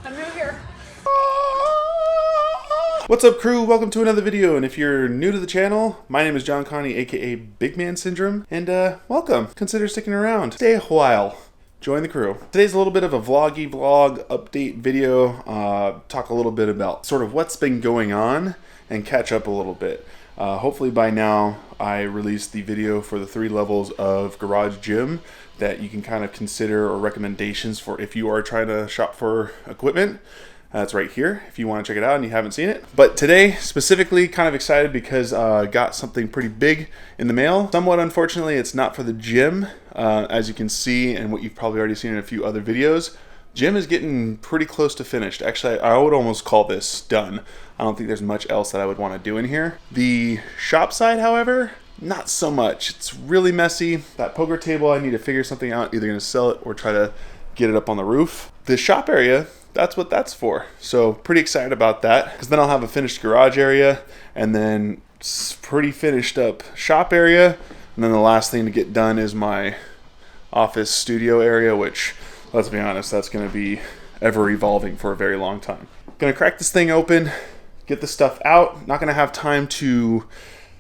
I'm new here. What's up, crew? Welcome to another video, and if you're new to the channel, my name is John Connie, aka Big Man Syndrome, and welcome. Consider sticking around. Stay a while. Join the crew. Today's a little bit of a vloggy vlog update video. Talk a little bit about sort of what's been going on and catch up a little bit. Hopefully by now I released the video for the 3 levels of garage gym that you can kind of consider, or recommendations for if you are trying to shop for equipment. That's right here if you want to check it out and you haven't seen it. But today specifically, kind of excited because I got something pretty big in the mail. Somewhat unfortunately, it's not for the gym. As you can see, and what you've probably already seen in a few other videos, gym is getting pretty close to finished. Actually, I would almost call this done. I don't think there's much else that I would want to do in here. The shop side, however, not so much. It's really messy. That poker table, I need to figure something out, either going to sell it or try to get it up on the roof. The shop area, that's what that's for. So pretty excited about that, because then I'll have a finished garage area and then pretty finished up shop area. And then the last thing to get done is my office studio area, which, let's be honest, that's going to be ever evolving for a very long time. Gonna crack this thing open, get the stuff out. Not gonna have time to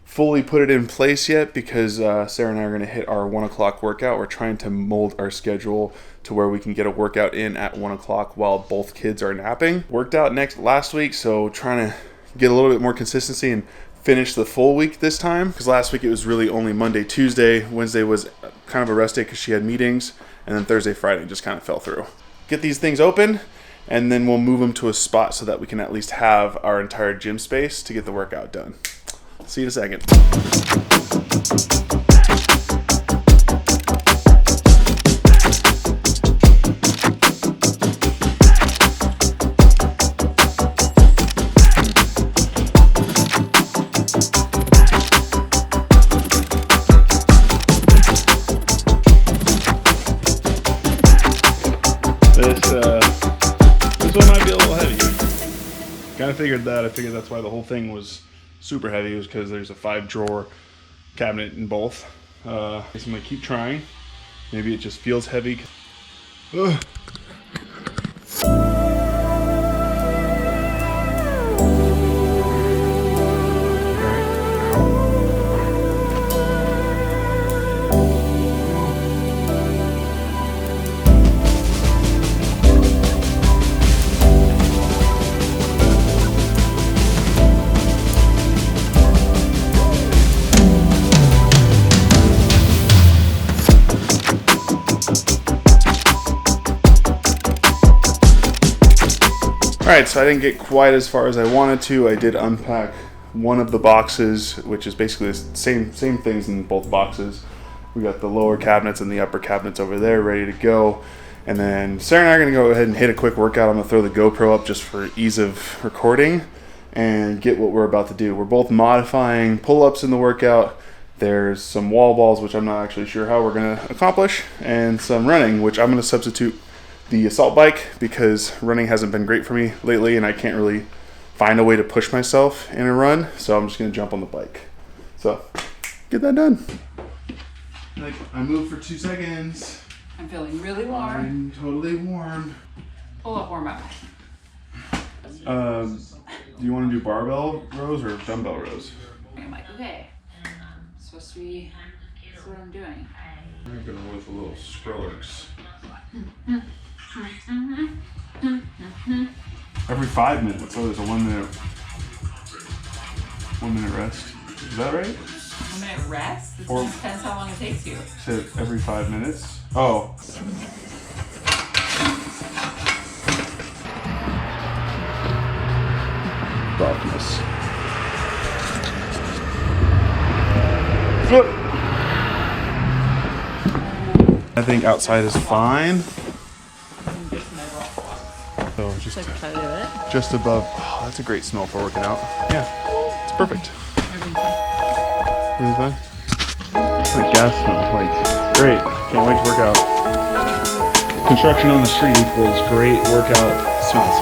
fully put it in place yet because Sarah and I are gonna hit our 1 o'clock workout. We're trying to mold our schedule to where we can get a workout in at 1 o'clock while both kids are napping. Worked out last week, so trying to get a little bit more consistency and finish the full week this time, because last week it was really only Monday, Tuesday. Wednesday was kind of a rest day because she had meetings, and then Thursday, Friday just kind of fell through. Get these things open, and then we'll move them to a spot so that we can at least have our entire gym space to get the workout done. See you in a second. This one might be a little heavy. Kind of figured that. I figured that's why the whole thing was super heavy, was because there's a 5-drawer cabinet in both. So I'm gonna keep trying. Maybe it just feels heavy. Ugh. Alright, so I didn't get quite as far as I wanted to. I did unpack one of the boxes, which is basically the same things in both boxes. We got the lower cabinets and the upper cabinets over there ready to go. And then Sarah and I are going to go ahead and hit a quick workout. I'm going to throw the GoPro up just for ease of recording and get what we're about to do. We're both modifying pull-ups in the workout. There's some wall balls, which I'm not actually sure how we're going to accomplish, and some running, which I'm going to substitute the assault bike because running hasn't been great for me lately and I can't really find a way to push myself in a run, so I'm just going to jump on the bike. So, get that done. I moved for 2 seconds. I'm feeling really warm. I'm totally warm. Pull up, warm up. Do you want to do barbell rows or dumbbell rows? I'm like, okay. It's supposed to be, that's what I'm doing. I'm going to go with a little scrollers. Every 5 minutes. Oh, there's a 1 minute rest. Is that right? 1 minute rest? It Or depends how long it takes you. said every 5 minutes. Oh. Darkness. I think outside is fine. So just above. Oh, that's a great smell for working out. Yeah, it's perfect. Really fun. The gas smell, like, great. Can't wait to work out. Construction on the street equals great workout smells.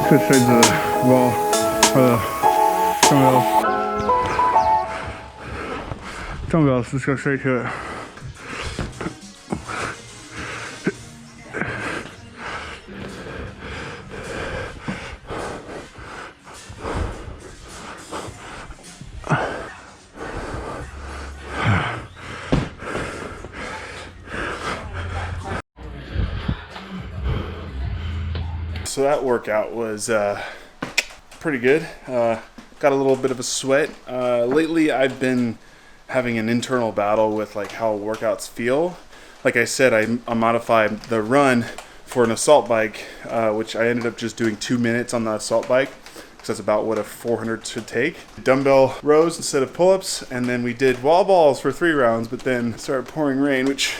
Could trade the ball for the dumbbells. Just go straight to it. So that workout was pretty good. Got a little bit of a sweat. Lately I've been having an internal battle with like how workouts feel. Like I said, I modified the run for an assault bike, which I ended up just doing 2 minutes on the assault bike, because that's about what a 400 should take. Dumbbell rows instead of pull-ups, and then we did wall balls for 3 rounds, but then it started pouring rain, which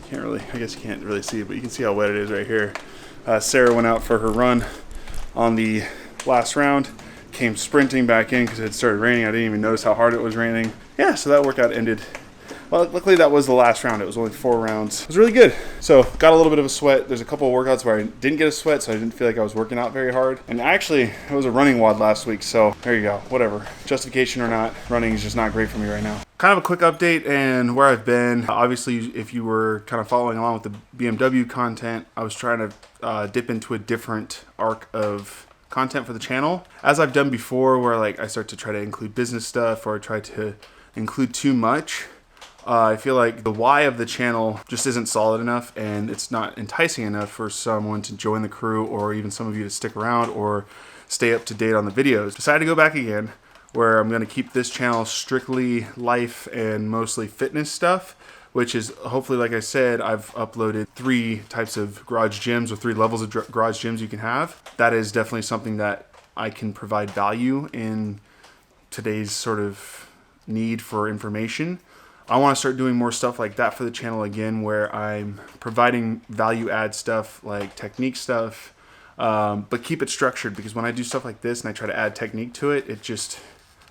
can't really, I guess you can't really see, but you can see how wet it is right here. Sarah went out for her run on the last round, came sprinting back in because it started raining. I didn't even notice how hard it was raining. Yeah, so that workout ended. Well, luckily that was the last round. It was only 4 rounds. It was really good. So got a little bit of a sweat. There's a couple of workouts where I didn't get a sweat, so I didn't feel like I was working out very hard. And actually, it was a running WOD last week, so there you go. Whatever. Justification or not, running is just not great for me right now. Kind of a quick update and where I've been. Obviously, if you were kind of following along with the BMW content, I was trying to dip into a different arc of content for the channel. As I've done before, where like I start to try to include business stuff or I try to include too much, I feel like the why of the channel just isn't solid enough and it's not enticing enough for someone to join the crew or even some of you to stick around or stay up to date on the videos. Decided to go back again, where I'm going to keep this channel strictly life and mostly fitness stuff, which is hopefully, like I said, I've uploaded 3 types of garage gyms or 3 levels of garage gyms you can have. That is definitely something that I can provide value in today's sort of need for information. I want to start doing more stuff like that for the channel again, where I'm providing value add stuff like technique stuff, but keep it structured, because when I do stuff like this and I try to add technique to it,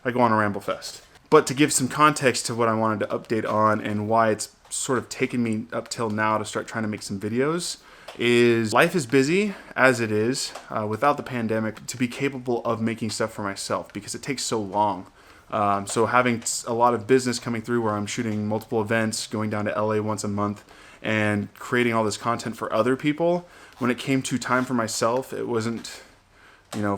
I go on a ramble fest. But to give some context to what I wanted to update on and why it's sort of taken me up till now to start trying to make some videos is life is busy as it is without the pandemic to be capable of making stuff for myself, because it takes so long. So having a lot of business coming through where I'm shooting multiple events, going down to LA once a month and creating all this content for other people, when it came to time for myself, it wasn't,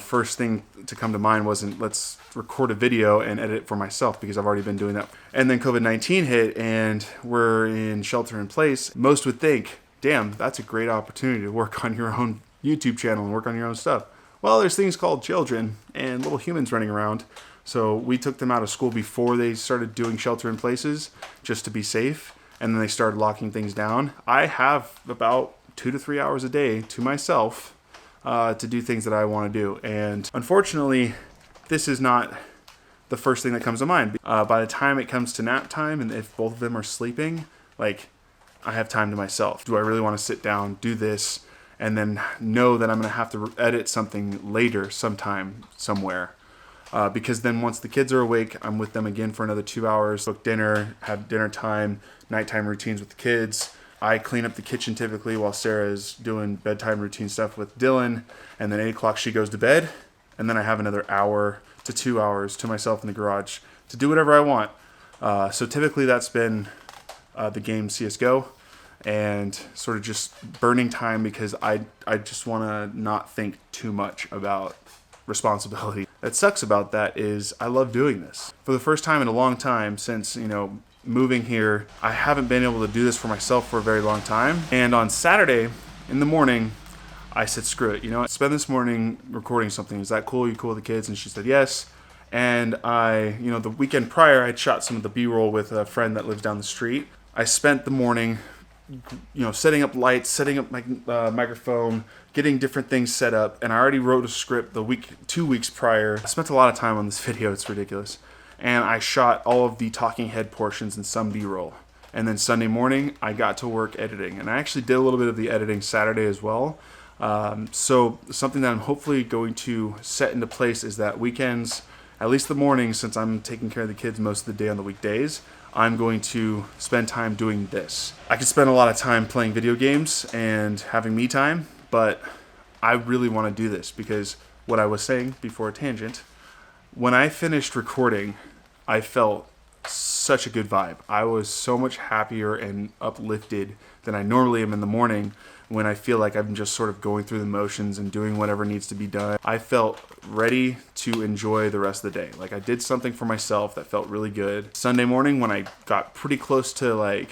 first thing to come to mind wasn't let's record a video and edit it for myself, because I've already been doing that. And then COVID-19 hit and we're in shelter in place. Most would think, damn, that's a great opportunity to work on your own YouTube channel and work on your own stuff. Well, there's things called children and little humans running around. So we took them out of school before they started doing shelter in places, just to be safe. And then they started locking things down. I have about 2 to 3 hours a day to myself to do things that I want to do. And unfortunately, this is not the first thing that comes to mind. By the time it comes to nap time, and if both of them are sleeping, like, I have time to myself. Do I really want to sit down, do this, and then know that I'm going to have to edit something later sometime, somewhere? Because then once the kids are awake, I'm with them again for another 2 hours, cook dinner, have dinner time, nighttime routines with the kids. I clean up the kitchen typically while Sarah is doing bedtime routine stuff with Dylan, and then 8 o'clock she goes to bed, and then I have another hour to 2 hours to myself in the garage to do whatever I want. So typically that's been the game CSGO, and sort of just burning time because I just want to not think too much about responsibility. That sucks about that is I love doing this. For the first time in a long time since, moving here, I haven't been able to do this for myself for a very long time. And on Saturday in the morning, I said, screw it, spend this morning recording something. Is that cool? You cool with the kids? And she said, yes. And I, the weekend prior, I'd shot some of the B-roll with a friend that lives down the street. I spent the morning setting up lights, setting up my microphone, getting different things set up, and I already wrote a script 2 weeks prior. I spent a lot of time on this video, it's ridiculous. And I shot all of the talking head portions and some B-roll. And then Sunday morning, I got to work editing. And I actually did a little bit of the editing Saturday as well. So something that I'm hopefully going to set into place is that weekends at least the mornings, since I'm taking care of the kids most of the day on the weekdays, I'm going to spend time doing this. I could spend a lot of time playing video games and having me time, but I really want to do this because what I was saying before a tangent, when I finished recording, I felt such a good vibe. I was so much happier and uplifted than I normally am in the morning when I feel like I'm just sort of going through the motions and doing whatever needs to be done. I felt ready to enjoy the rest of the day. Like I did something for myself that felt really good. Sunday morning when I got pretty close to like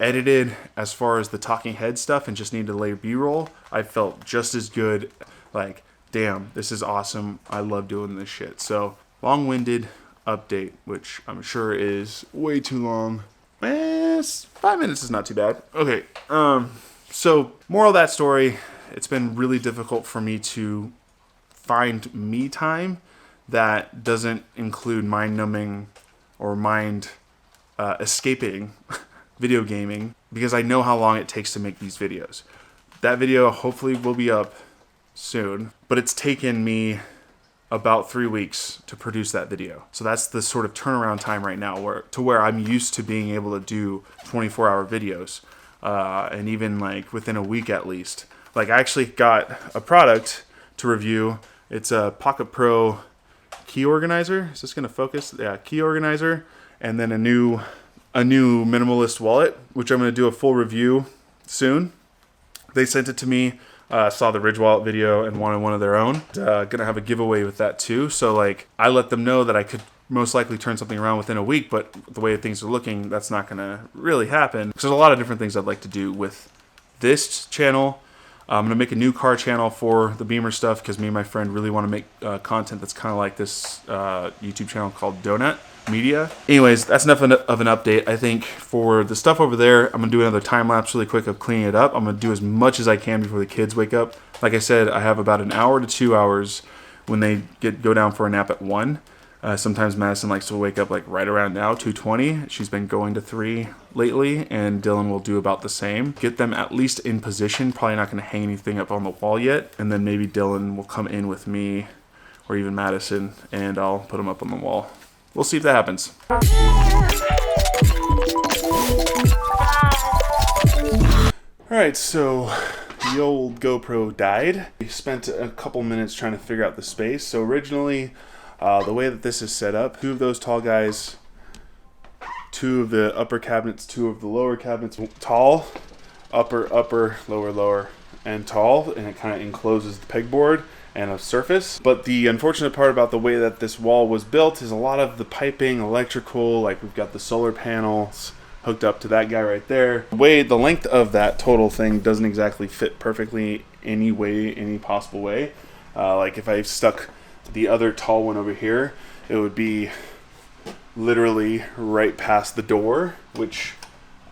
edited as far as the talking head stuff and just needed to lay B-roll, I felt just as good. Like, damn, this is awesome. I love doing this shit. So long-winded update, which I'm sure is way too long. 5 minutes is not too bad. Okay, so moral of that story, it's been really difficult for me to find me time that doesn't include mind numbing or mind escaping video gaming, because I know how long it takes to make these videos. That video hopefully will be up soon, but it's taken me about 3 weeks to produce that video. So that's the sort of turnaround time right now where I'm used to being able to do 24-hour videos. And even like within a week at least. Like I actually got a product to review. It's a Pocket Pro key organizer. Is this gonna focus? Yeah, key organizer, and then a new minimalist wallet, which I'm gonna do a full review soon. They sent it to me. Saw the Ridge Wallet video and wanted one of their own. Gonna have a giveaway with that too. So like I let them know that I could most likely turn something around within a week, but the way things are looking, that's not gonna really happen. Because there's a lot of different things I'd like to do with this channel. I'm gonna make a new car channel for the Beamer stuff because me and my friend really want to make content that's kind of like this YouTube channel called Donut Media. Anyways, that's enough of an update. I think for the stuff over there, I'm gonna do another time lapse really quick of cleaning it up. I'm gonna do as much as I can before the kids wake up. Like I said, I have about an hour to 2 hours when they go down for a nap at 1. Sometimes Madison likes to wake up like right around now, 2:20. She's been going to 3 lately, and Dylan will do about the same. Get them at least in position. Probably not going to hang anything up on the wall yet. And then maybe Dylan will come in with me or even Madison, and I'll put them up on the wall. We'll see if that happens. All right, so the old GoPro died. We spent a couple minutes trying to figure out the space. So originally, the way that this is set up, 2 of those tall guys, 2 of the upper cabinets, 2 of the lower cabinets, tall, upper, lower, and tall, and it kind of encloses the pegboard and a surface. But the unfortunate part about the way that this wall was built is a lot of the piping, electrical, like we've got the solar panels hooked up to that guy right there. The length of that total thing doesn't exactly fit perfectly any possible way. Like if I stuck the other tall one over here, it would be literally right past the door, which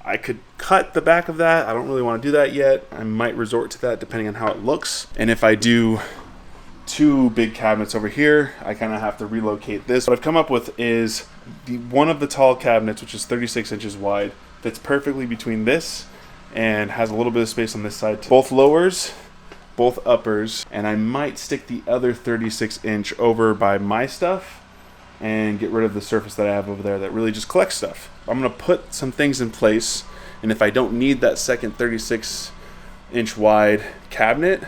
I could cut the back of that. I don't really want to do that yet. I might resort to that depending on how it looks. And if I do 2 big cabinets over here, I kind of have to relocate this. What I've come up with is one of the tall cabinets, which is 36 inches wide, fits perfectly between this and has a little bit of space on this side. Both lowers, both uppers, and I might stick the other 36-inch over by my stuff and get rid of the surface that I have over there that really just collects stuff. I'm gonna put some things in place, and if I don't need that second 36-inch wide cabinet,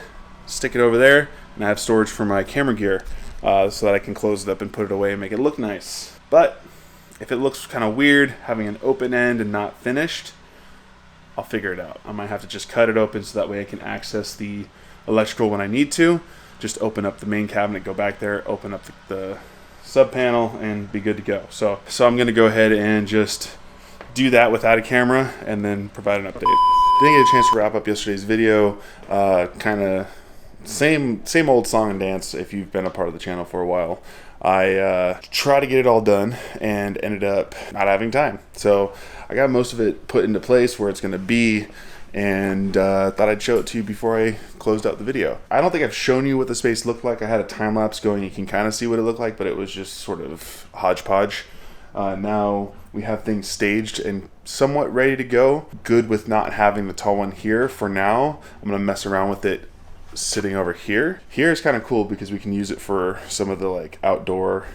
stick it over there, and I have storage for my camera gear so that I can close it up and put it away and make it look nice. But if it looks kind of weird having an open end and not finished, I'll figure it out. I might have to just cut it open so that way I can access the electrical when I need to. Just open up the main cabinet, go back there, open up the sub panel, and be good to go. So I'm gonna go ahead and just do that without a camera and then provide an update. Didn't get a chance to wrap up yesterday's video. Kind of same old song and dance if you've been a part of the channel for a while. I tried to get it all done and ended up not having time. So I got most of it put into place where it's going to be, and thought I'd show it to you before I closed out the video. I don't think I've shown you what the space looked like. I had a time lapse going. You can kind of see what it looked like, but it was just sort of hodgepodge. Now we have things staged and somewhat ready to go. Good with not having the tall one here for now. I'm going to mess around with it sitting over here. Here is kind of cool because we can use it for some of the like outdoor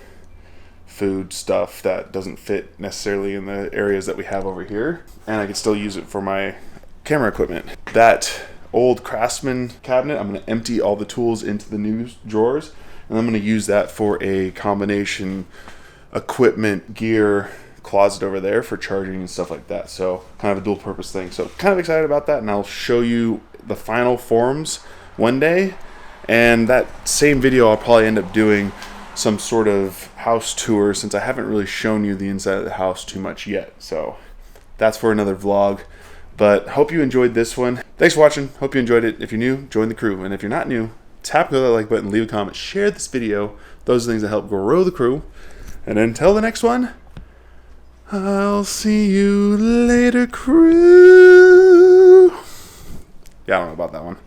food stuff that doesn't fit necessarily in the areas that we have over here. And I can still use it for my camera equipment. That old Craftsman cabinet, I'm going to empty all the tools into the new drawers, and I'm going to use that for a combination equipment gear closet over there for charging and stuff like that. So kind of a dual purpose thing. So kind of excited about that, and I'll show you the final forms one day. And that same video I'll probably end up doing some sort of house tour, since I haven't really shown you the inside of the house too much yet. So that's for another vlog. But hope you enjoyed this one. Thanks for watching. Hope you enjoyed it. If you're new, join the crew. And if you're not new, tap that like button, leave a comment, share this video. Those are things that help grow the crew. And until the next one, I'll see you later, crew. Yeah, I don't know about that one.